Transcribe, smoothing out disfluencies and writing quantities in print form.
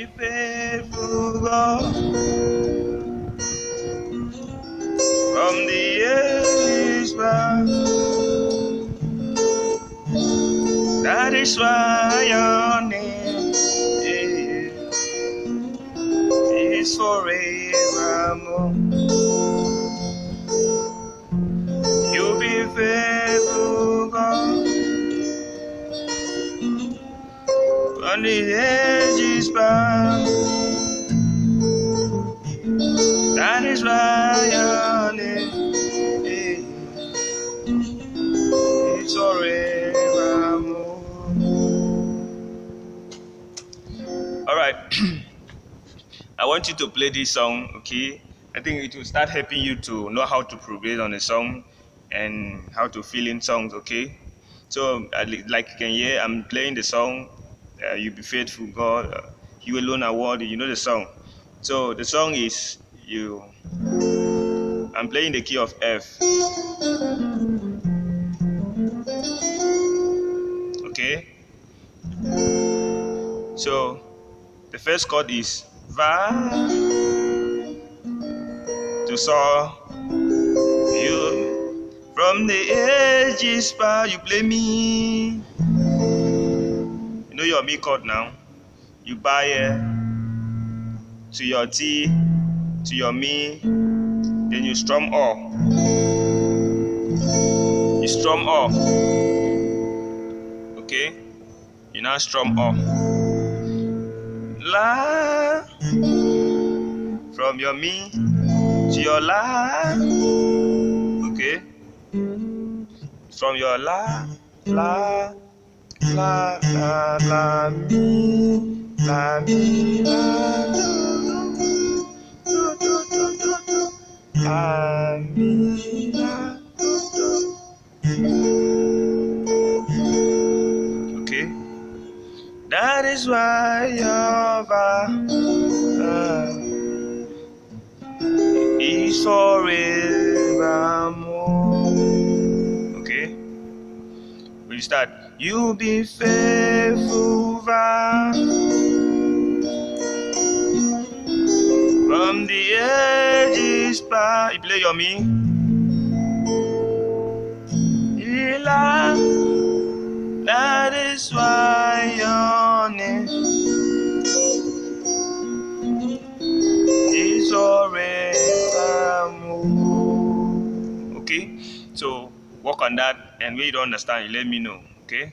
be faithful, God, from the ages past. That is why your name is forevermore. You be faithful, God, from the ages past. That is why your name is forevermore. All right. I want you to play this song, okay? I think it will start helping you to know how to progress on a song and how to fill in songs, okay? So, like you can hear, I'm playing the song, You Be Faithful, God, You Alone Are Worthy, you know the song. So, the song is You. I'm playing the key of F, okay? So, the first chord is Va to Sol. You from the ages past, you play me. You know your me chord now. You buy to your T, to your me, then you strum off. You strum off. Okay? You now strum off. La from your me to your la. Okay? From your la, la, la, la, la, mi, la, mi, la, do, do, do, do, do, la, mi, la, do, do. Okay? That is why your is forevermore. Okay? When you start, you be faithful, from the ages past. You play your me. That is why your name is forevermore. Okay? So work on that, and when you don't understand, you let me know. Okay?